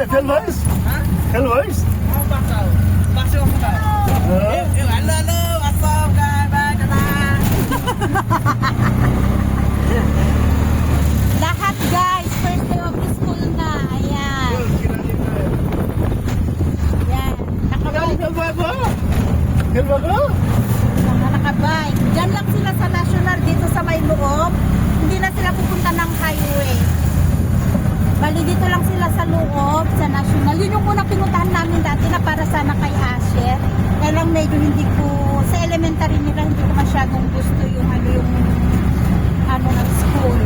Felvais? Felvais? Lahat guys, first day of school na. Ayan. Ayan. Nakabike. Mga nakabike. Diyan lang sila sa National dito sa may loob. Hindi na sila pupunta ng highway. Bali dito lang sila sa loob, sa National. Yun yung unang pinuntahan namin dati na para sana kay Asher. Kaya lang medyo hindi ko, sa elementary nila hindi ko masyadong gusto yung ng school.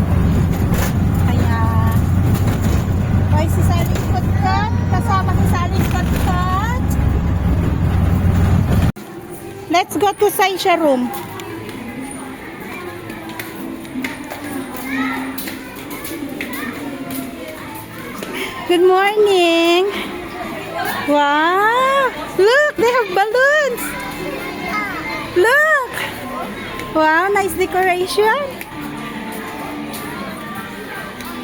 Kaya, kaya si Saling Kotkat, kasama si Saling Kotkat. Let's go to Saisha room. Good morning. Wow. Look, they have balloons. Look. Wow, nice decoration.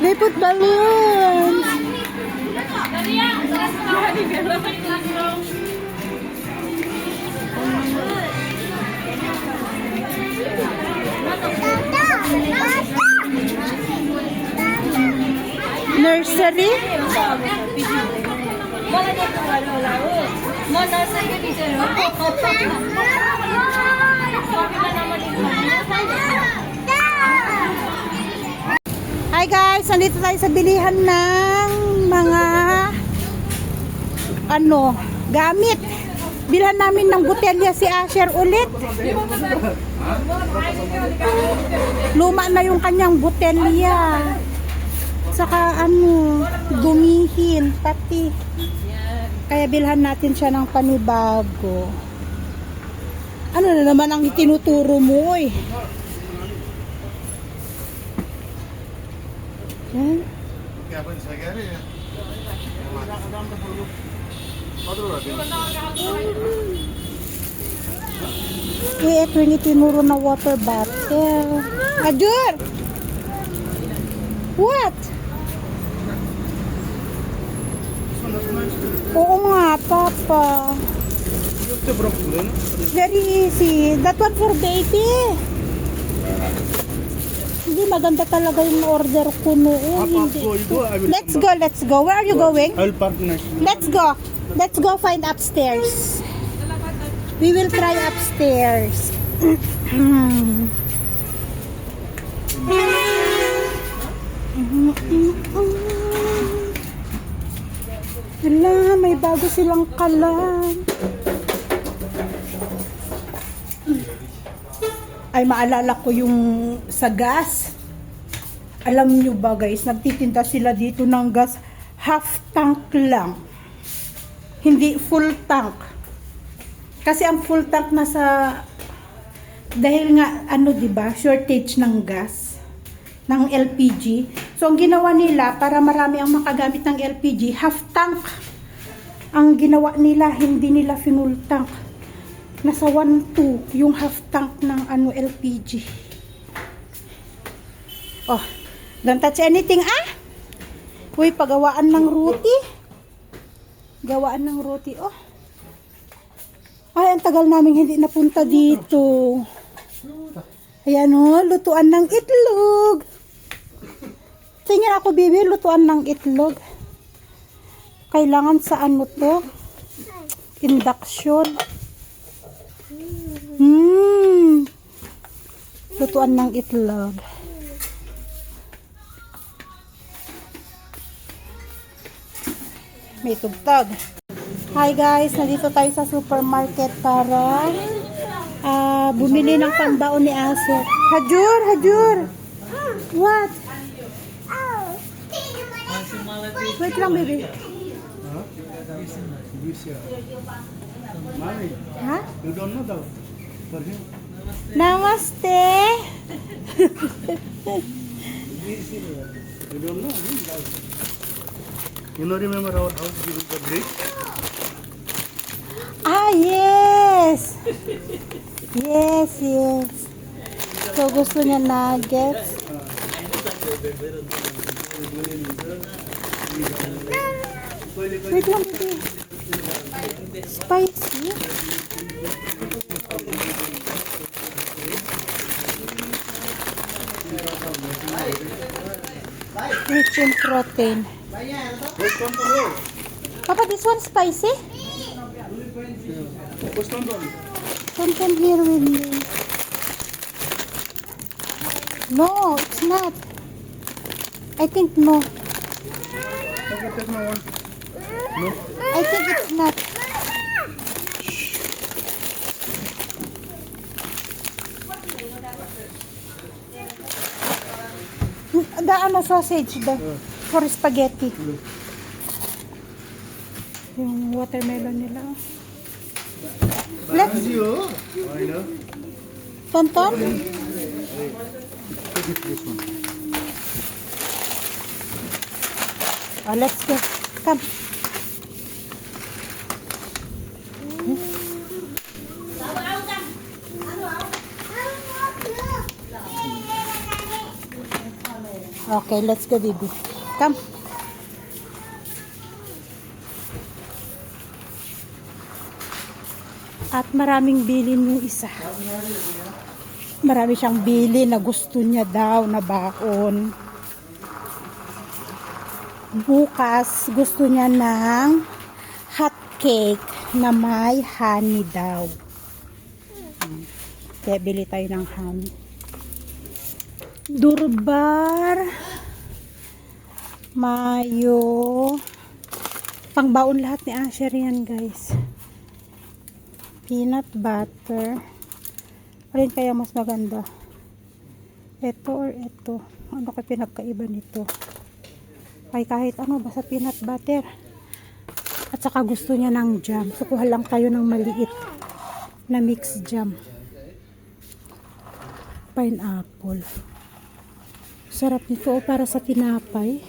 They put balloons. Nursery? Hi guys, nandito tayo sa bilihan ng mga gamit. Bilhan namin ng botelya si Asher ulit. Luma na yung kanyang botelya. Saka gumihin pati. Kaya bilhan natin siya ng panibago. Ano na naman ang itinuturo mo eh? Ito yung itinuro na water bottle. Ajur! What? Oo nga, Papa. Very easy. That one for baby. Hindi, maganda talaga yung order ko noon. Let's go, let's go. Where are you going? I'll park next. Let's go. Let's go find upstairs. We will try upstairs. Wala, may bago silang kalan. Ay, maalala ko yung sa gas. Alam nyo ba guys, nagtitinda sila dito ng gas half tank lang. Hindi full tank. Kasi ang full tank nasa, dahil nga, diba, shortage ng gas, ng LPG. So, ang ginawa nila, para marami ang makagamit ng LPG, half tank. Ang ginawa nila, hindi nila full tank. Nasa 1.2 yung half tank ng LPG. Oh, don't touch anything, Uy, pagawaan ng roti. Gawaan ng roti, oh. Ay, ang tagal namin hindi napunta dito. Ayan, lutuan ng itlog. Tingin ako, bibi, lutuan ng itlog. Kailangan sa to? Induction. Lutuan ng itlog. May tugtog. Hi guys, nandito tayo sa supermarket para bumili ng pambaon ni Aso. Hajur! What? Wait lang, baby. Ha? You don't know that for him? Namaste! You don't know him? You know, remember our house during the break? Yes! Yes. So, gusto niya nuggets. Wait lang, baby. Spicy? Rich in protein. Papa, this one spicy? Tonton here with me. No, it's not. I think no. Okay, take my one. No? I think it's not. The ano sausage for spaghetti. Yung watermelon nila. Let's I know. Tonton. Take it this one. Oh, let's go. Come. Okay, let's go, baby. Come. At maraming bilin yung isa. Marami siyang bili na gusto niya daw na baon. Bukas, gusto niya ng hot cake na may honey daw. Kaya bili tayo ng honey. Durbar, mayo, pangbaon lahat ni Asher yan, guys. Peanut butter. Alin kaya mas maganda? Ito or ito? Ano kaya pinagkaiba nito? Ay kahit ano, basta peanut butter. At saka gusto niya ng jam. So kuha lang tayo ng maliit na mixed jam. Pineapple. Sarap nito para sa tinapay.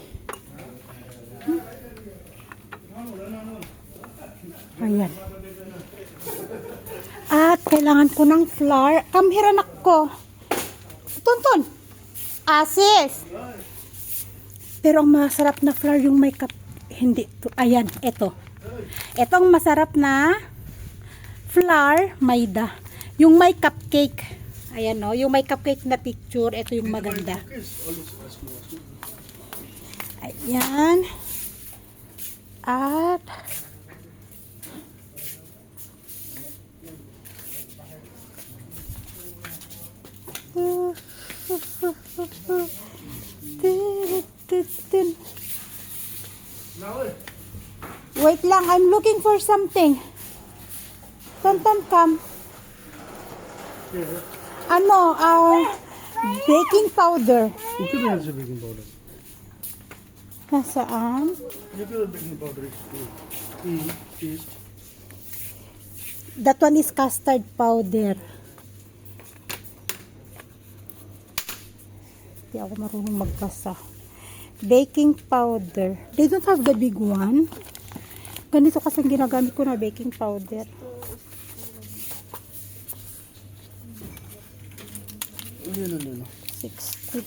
Ayan. At kailangan ko ng flour. Come here, anak ko. Tonton. Asis. Pero ang masarap na flour yung may cup. Hindi. Ayan, ito. Ito ang masarap na flour, maida. Yung may cupcake. Ayan o, yung may cupcake na picture. Ito yung maganda. Ayan. At wait lang, I'm looking for something. Tonton, come. Ano, baking powder. Okay, there's a baking powder. Nasaan? You put a baking powder. Taste. That one is custard powder. Hindi ako marunong magbasa. Baking powder. They don't have the big one. Ganito kasi ang ginagamit ko na baking powder. No. 60.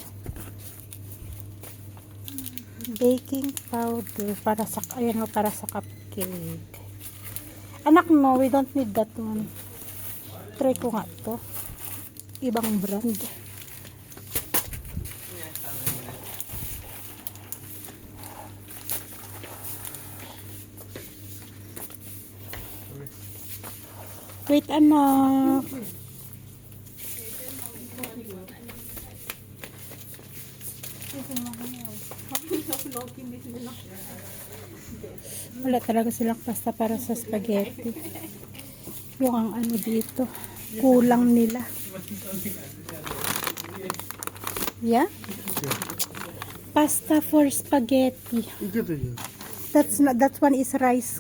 Baking powder para sa ayan o, para sa cupcake. Anak, no, we don't need that one. Try ko nga to. Ibang brand. Wait, anak. Wala talaga silang pasta para sa spaghetti. Yung ang ano dito, kulang nila. Yeah? Pasta for spaghetti. Get it here. That's not, that one is rice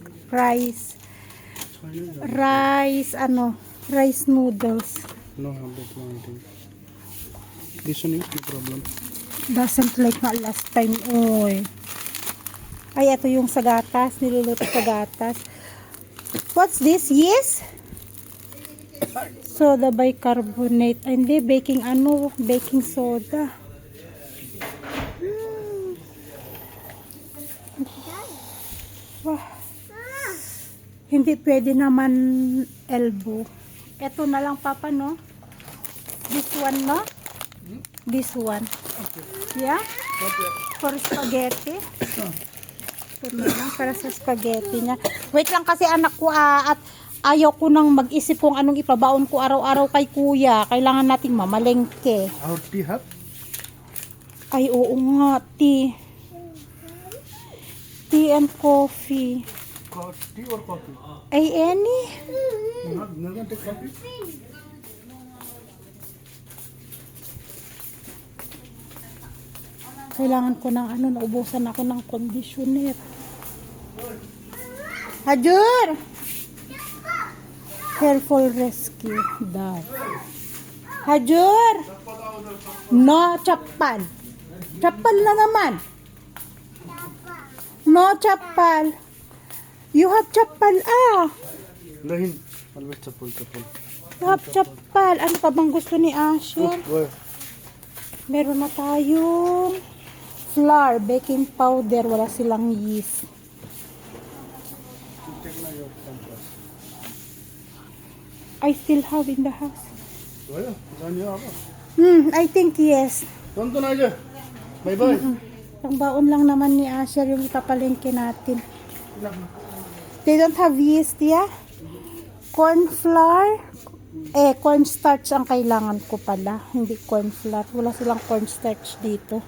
noodles. No, that's not anything. This one is the problem. Doesn't like nga last time. Oy. Ay, ito yung sa gatas. Niluluto sa gatas. What's this? Yes? Soda bicarbonate. Ay, hindi, baking soda. Wah. Hindi pwede naman elbow. Ito na lang, Papa, no? This one, no? This one. Yeah? Okay. For spaghetti. Ito na lang para sa spaghetti niya. Wait lang kasi anak ko at ayaw ko nang mag-isip kung anong ipabaon ko araw-araw kay kuya. Kailangan nating mamalengke. Our tea hat? Ay, oo nga, tea. Tea and coffee. Tea or coffee? Ay, any? Not gonna take coffee? Kailangan ko ng naubusan ako ng conditioner. Hajur! Careful rescue. Dad. Hajur! No, chapal. Chapal na naman. No, chapal. You have chapal, Lahin. Always chapel. You have chapal. Ano pa bang gusto ni Asher? Where? Meron na tayong flour, baking powder, wala silang yeast. Take na your compass. I still have in the house. Where? Saan niyo ako? I think yes. Tonto na aja. Bye-bye. Ang baon lang naman ni Asher yung ipapalengke natin. They don't have yeast, yeah? Corn flour. Cornstarch ang kailangan ko pala. Hindi corn flour. Wala silang cornstarch dito.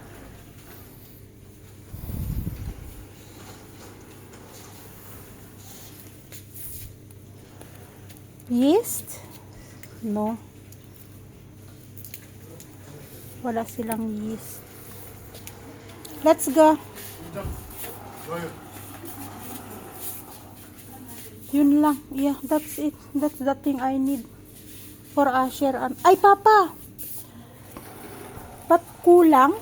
Yeast? No. Wala silang yeast. Let's go. Yun lang. Yeah, that's it. That's the thing I need for Asher. Ay, Papa! But kulang?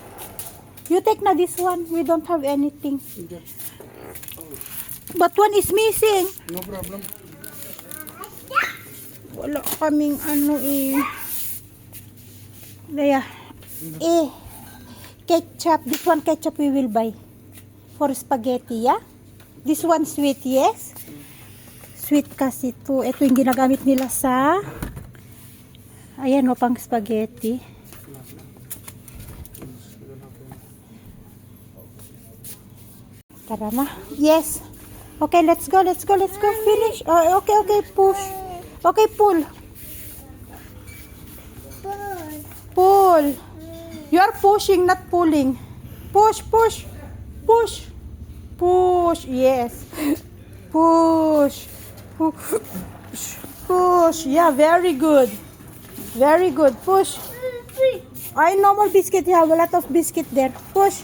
You take na this one. We don't have anything. But one is missing. No problem. Wala kaming ketchup. This one ketchup we will buy for spaghetti, yeah? This one sweet, yes? Sweet kasi to. Ito yung ginagamit nila sa ayan o, pang spaghetti. Tara na. Yes. Okay, let's go. Finish. Oh, okay, push. Okay, pull. Pull. You are pushing, not pulling. Push. Yes. Push. Yeah, very good. Push. I no more biscuit. You have a lot of biscuit there. Push.